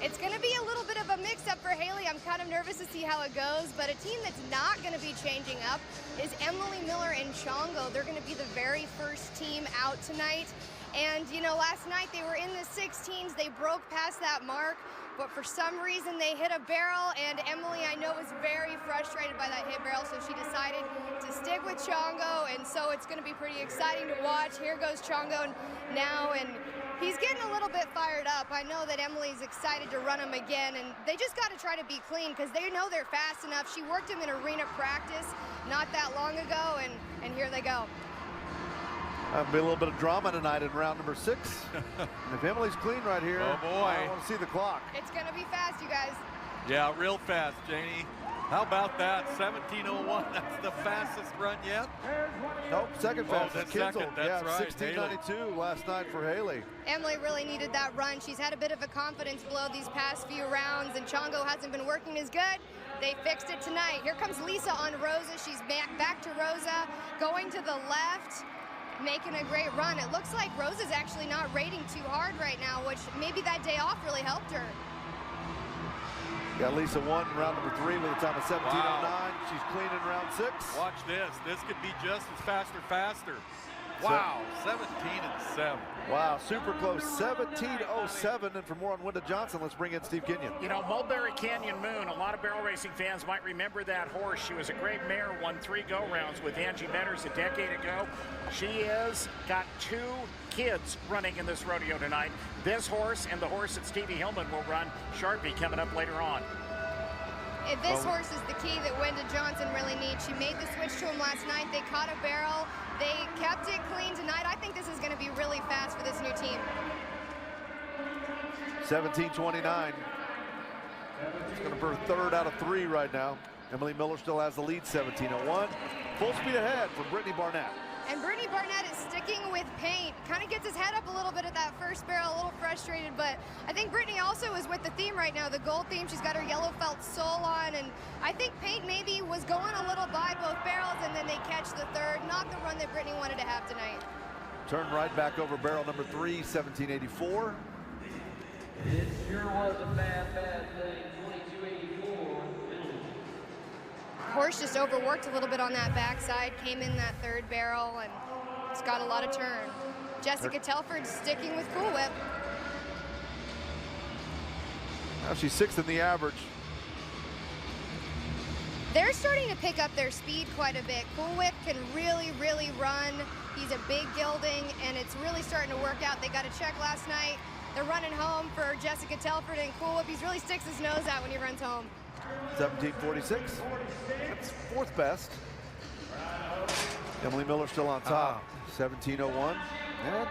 It's going to be a little bit of a mix-up for Hayley. I'm kind of nervous to see how it goes, but a team that's not going to be changing up is Emily Miller and Chongo. They're going to be the very first team out tonight. And, you know, last night they were in the 16s. They broke past that mark, but for some reason they hit a barrel, and Emily, I know, was very frustrated by that hit barrel, so she decided to stick with Chongo, and so it's going to be pretty exciting to watch. Here goes Chongo now, and he's getting a little bit fired up. I know that Emily's excited to run him again, and they just got to try to be clean because they know they're fast enough. She worked him in arena practice not that long ago, and here they go. That'll be a little bit of drama tonight in round number 6. If Emily's clean right here, oh boy, I want to see the clock. It's going to be fast, you guys. Yeah, real fast, Janie. How about that? 17:01. That's the fastest run yet. Nope, second fastest. That's Kinsel. second. That's right. 16:92 last night for Hayley. Emily really needed that run. She's had a bit of a confidence blow these past few rounds, and Chongo hasn't been working as good. They fixed it tonight. Here comes Lisa on Rosa. She's back to Rosa, going to the left, making a great run. It looks like Rosa's actually not rating too hard right now, which maybe that day off really helped her. Got Lisa won round number 3 with a time of 17:09. Wow. She's clean in round 6. Watch this. This could be just as faster. Wow, 17:07. Wow, super close. 17:07. And for more on Wenda Johnson, let's bring in Steve Kenyon. You know, Mulberry Canyon Moon, a lot of barrel racing fans might remember that horse. She was a great mare, won 3 go-rounds with Angie Metters a decade ago. She is got 2 kids running in this rodeo tonight. This horse and the horse that Stevie Hillman will run, Sharpie, coming up later on. This horse is the key that Wenda Johnson really needs. She made the switch to him last night. They caught a barrel. They kept it clean tonight. I think this is going to be really fast for this new team. 17:29. She's going to burn 3rd out of 3 right now. Emily Miller still has the lead, 17:01. Full speed ahead for Brittany Barnett. And Brittany Barnett is sticking with paint. Kind of gets his head up a little bit at that first barrel, a little frustrated, but I think Brittany also is with the theme right now, the gold theme. She's got her yellow felt sole on, and I think paint maybe was going a little by both barrels, and then they catch the 3rd. Not the run that Brittany wanted to have tonight. Turn right back over barrel number 3, 17:84. It sure was a bad thing, 22:84. Horse just overworked a little bit on that backside, came in that 3rd barrel, and it's got a lot of turn. Jessica Telford sticking with Cool Whip. Now she's 6th in the average. They're starting to pick up their speed quite a bit. Cool Whip can really run. He's a big gelding, and it's really starting to work out. They got a check last night. They're running home for Jessica Telford, and Cool Whip, he really sticks his nose out when he runs home. 17:46. That's 4th best. Emily Miller still on top. 17:01. And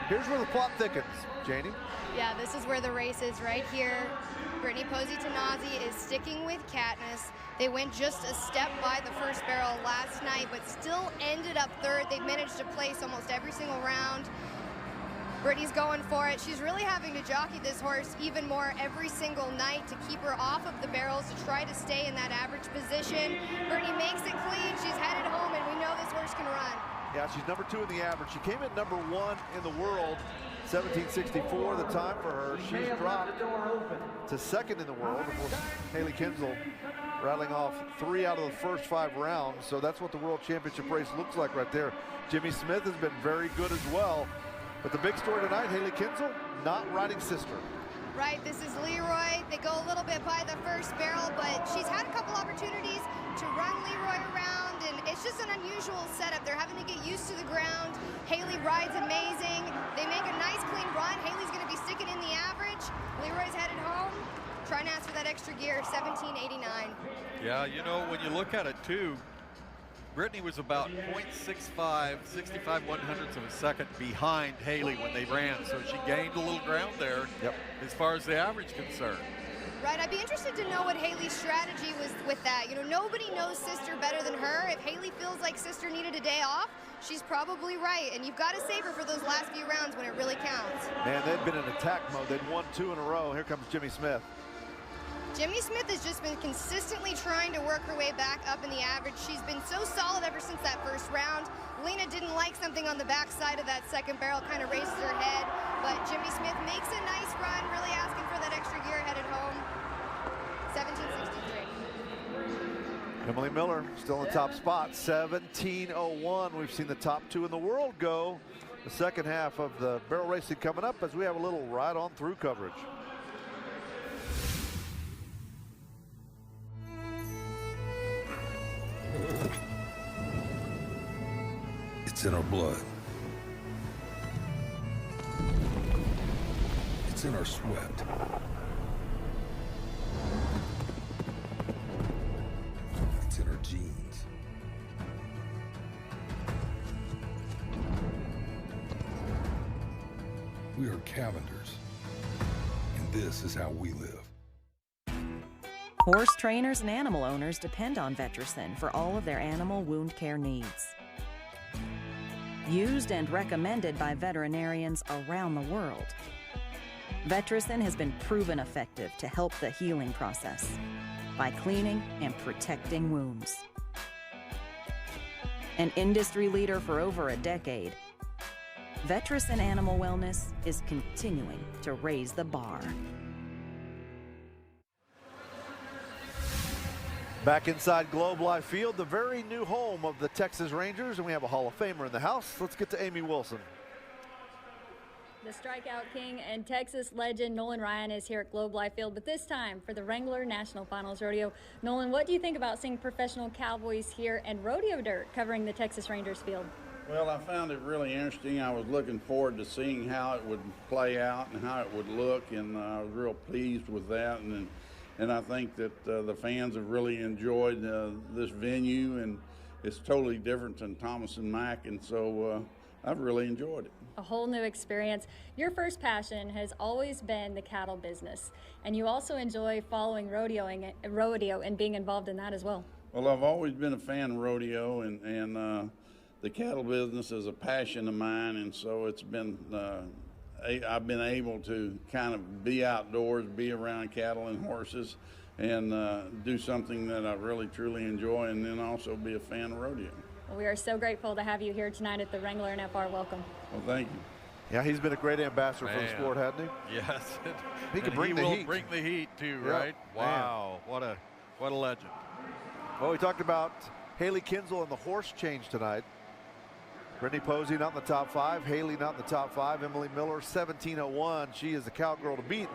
here's where the plot thickens, Janie. Yeah, this is where the race is right here. Brittany Posey-Tanazi is sticking with Katniss. They went just a step by the first barrel last night, but still ended up 3rd. They've managed to place almost every single round. Brittany's going for it. She's really having to jockey this horse even more every single night to keep her off of the barrels, to try to stay in that average position. Brittany makes it clean. She's headed home, and we know this horse can run. Yeah, she's number 2 in the average. She came in number 1 in the world, 17:64 the time for her. She's dropped to 2nd in the world. Of course, Hayley Kinsel rattling off 3 out of the first 5 rounds. So that's what the World Championship race looks like right there. Jimmy Smith has been very good as well. But the big story tonight, Hayley Kinsel not riding sister. Right, this is Leroy. They go a little bit by the first barrel, but she's had a couple opportunities to run Leroy around, and it's just an unusual setup. They're having to get used to the ground. Hayley rides amazing. They make a nice clean run. Hayley's going to be sticking in the average. Leroy's headed home, trying to ask for that extra gear, 17:89. Yeah, you know, when you look at it too, Brittany was about 0.65, 65/100ths of a second behind Hayley when they ran, so she gained a little ground there as far as the average concerned. Right, I'd be interested to know what Hayley's strategy was with that. You know, nobody knows sister better than her. If Hayley feels like sister needed a day off, she's probably right, and you've got to save her for those last few rounds when it really counts. Man, they've been in attack mode. They've won 2 in a row. Here comes Jimmy Smith. Jimmy Smith has just been consistently trying to work her way back up in the average. She's been so solid ever since that first round. Lena didn't like something on the backside of that second barrel, kind of raises her head, but Jimmy Smith makes a nice run, really asking for that extra gear ahead Emily Miller still in the top spot, 17:01. We've seen the top 2 in the world go. The second half of the barrel racing coming up as we have a little ride on through coverage. It's in our blood. It's in our sweat. It's in our genes. We are Cavenders, and this is how we live. Horse trainers and animal owners depend on Vetericyn for all of their animal wound care needs. Used and recommended by veterinarians around the world, Vetericyn has been proven effective to help the healing process by cleaning and protecting wounds. An industry leader for over a decade, Vetericyn Animal Wellness is continuing to raise the bar. Back inside Globe Life Field, the very new home of the Texas Rangers, and we have a Hall of Famer in the house. Let's get to Amy Wilson. The strikeout king and Texas legend Nolan Ryan is here at Globe Life Field, but this time for the Wrangler National Finals Rodeo. Nolan, what do you think about seeing professional cowboys here and rodeo dirt covering the Texas Rangers field? Well, I found it really interesting. I was looking forward to seeing how it would play out and how it would look, and I was real pleased with that. And I think that the fans have really enjoyed this venue, and it's totally different than Thomas and Mack, and so I've really enjoyed it. A whole new experience. Your first passion has always been the cattle business, and you also enjoy following rodeo and being involved in that as well. Well, I've always been a fan of rodeo, and the cattle business is a passion of mine, and so it's been I've been able to kind of be outdoors, be around cattle and horses, and do something that I really truly enjoy, and then also be a fan of rodeo. Well, we are so grateful to have you here tonight at the Wrangler and FR. Welcome. Well, thank you. Yeah, hasn't he been a great ambassador for the sport, hasn't he? Yes. He can bring the heat. Bring the heat too, Yep. right? Wow, what a legend. Well, we talked about Hayley Kinsel and the horse change tonight. Brittany Posey not in the top 5. Hayley not in the top 5. Emily Miller, 17:01. She is the cowgirl to beat.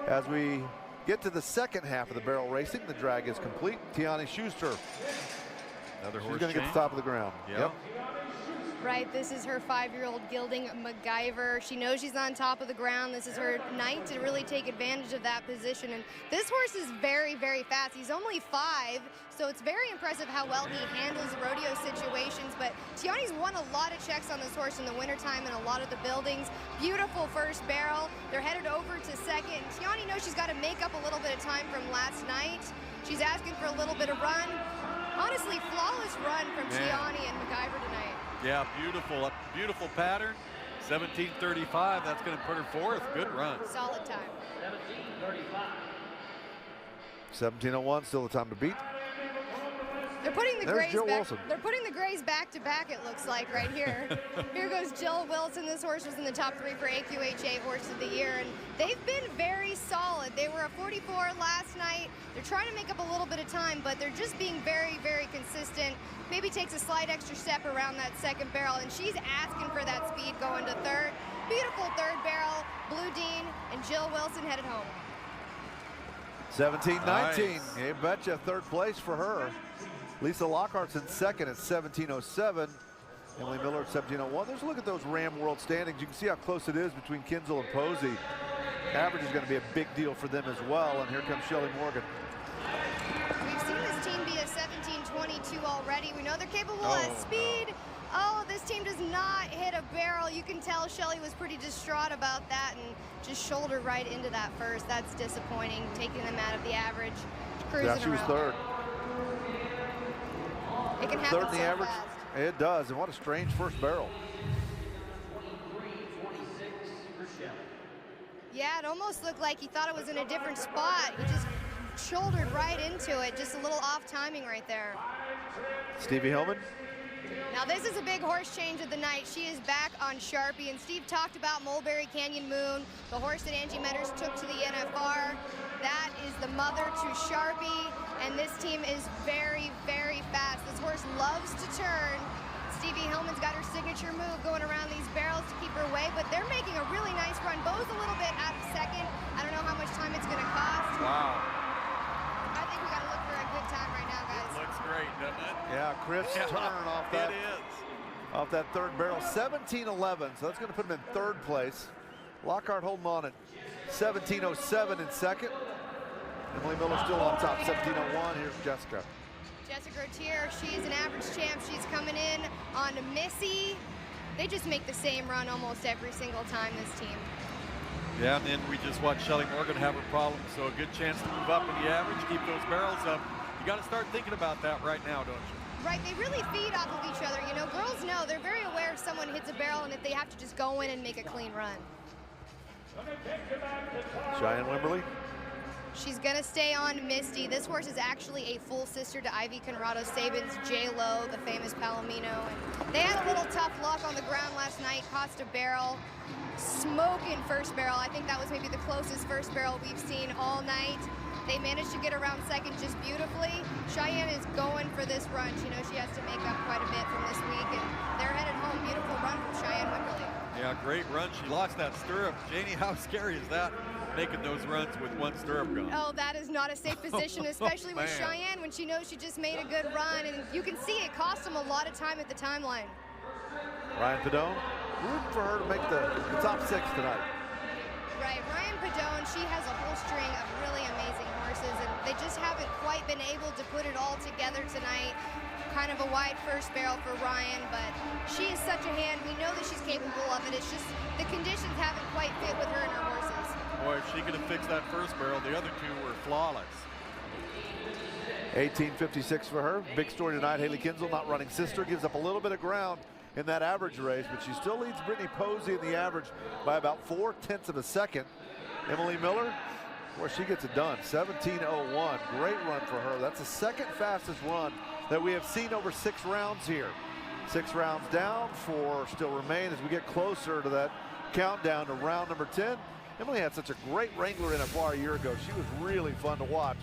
As we get to the second half of the barrel racing, the drag is complete. Tianni Shuster. Another horse She's going to get to the top of the ground. Yep. Right, this is her 5-year-old gelding MacGyver. She knows she's on top of the ground. This is her night to really take advantage of that position. And this horse is very, very fast. He's only 5, so it's very impressive how well he handles rodeo situations. But Tianni's won a lot of checks on this horse in the wintertime in a lot of the buildings. Beautiful first barrel. They're headed over to second. Tianni knows she's got to make up a little bit of time from last night. She's asking for a little bit of run. Honestly, flawless run from Tianni and MacGyver tonight. Yeah, beautiful, beautiful pattern. 17:35. That's going to put her fourth. Good run. Solid time. 17:01, still the time to beat. They're putting the There's Grays Jill back. Wilson. They're putting the Grays back to back. It looks like right here. Here goes Jill Wilson. This horse was in the top 3 for AQHA Horse of the Year, and they've been very solid. They were a 44 last night. They're trying to make up a little bit of time, but they're just being very, very consistent. Maybe takes a slight extra step around that second barrel, and she's asking for that speed going to third. Beautiful third barrel. Blue Dean and Jill Wilson headed home. 17:19. Nice. You betcha, third place for her. Lisa Lockhart's in second at 17:07. Emily Miller at 17:01. There's a look at those Ram World standings. You can see how close it is between Kinsel and Posey. Average is going to be a big deal for them as well. And here comes Shelley Morgan. We've seen this team be a 17-22 already. We know they're capable of speed. Oh, this team does not hit a barrel. You can tell Shelley was pretty distraught about that and just shouldered right into that first. That's disappointing, taking them out of the average. Cruising Yeah, she was around. third. It can happen Third in the so average. fast. It does, and what a strange first barrel. Yeah, it almost looked like he thought it was in a different spot. He just shouldered right into it. Just a little off timing right there. Stevie Hillman. Now this is a big horse change of the night. She is back on Sharpie, and Steve talked about Mulberry Canyon Moon, the horse that Angie Metters took to the NFR. That is the mother to Sharpie, and this team is very, very fast. This horse loves to turn. Stevie Hillman's got her signature move going around these barrels to keep her away, but they're making a really nice run. Bo's a little bit out of second. I don't know how much time it's going to cost. Wow. I think we got to look for a good time right now, guys. It looks great, doesn't it? Yeah, crisp turn off that. It is. Off that third barrel, 17:11, so that's going to put him in third place. Lockhart holding on at 17:07 in second. Emily Miller still on top, 17:01. Here's Jessica. Jessica Rotier, she's an average champ. She's coming in on Missy. They just make the same run almost every single time, this team. Yeah, and then we just watched Shelley Morgan have her problems, so a good chance to move up in the average, keep those barrels up. You got to start thinking about that right now, don't you? Right, they really feed off of each other. You know, girls know, they're very aware if someone hits a barrel and if they have to just go in and make a clean run. Cheyenne Wimberly. She's gonna stay on Misty. This horse is actually a full sister to Ivy Conrado Sabin's J-Lo, the famous Palomino. And they had a little tough luck on the ground last night, cost a barrel. Smoking first barrel. I think that was maybe the closest first barrel we've seen all night. They managed to get around second just beautifully. Cheyenne is going for this run. She knows she has to make up quite a bit from this week, and they're headed home. Beautiful run from Cheyenne Wimberly. Yeah, great run. She lost that stirrup. Janie, how scary is that, making those runs with one stirrup gone? Oh, that is not a safe position, especially with Man. Cheyenne when she knows she just made a good run, and you can see it cost them a lot of time at the timeline. Ryan Padone, rooting for her to make the top 6 tonight. Right, Ryan Padone, she has a whole string of really amazing horses, and they just haven't quite been able to put it all together tonight. Kind of a wide first barrel for Ryan, but she is such a hand. We know that she's capable of it. It's just the conditions haven't quite fit with her and her horses. Boy, if she could have fixed that first barrel, the other two were flawless. 18:56 for her. Big story tonight. Hayley Kinsel, not running sister, gives up a little bit of ground in that average race, but she still leads Brittany Posey in the average by about 0.4 of a second. Emily Miller, well, she gets it done. 17:01. Great run for her. That's the second fastest run that we have seen over 6 rounds here. 6 rounds down, 4 still remain as we get closer to that countdown to round number 10. Emily had such a great Wrangler in a year ago. She was really fun to watch.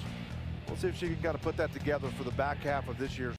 We'll see if she can kind of put that together for the back half of this year's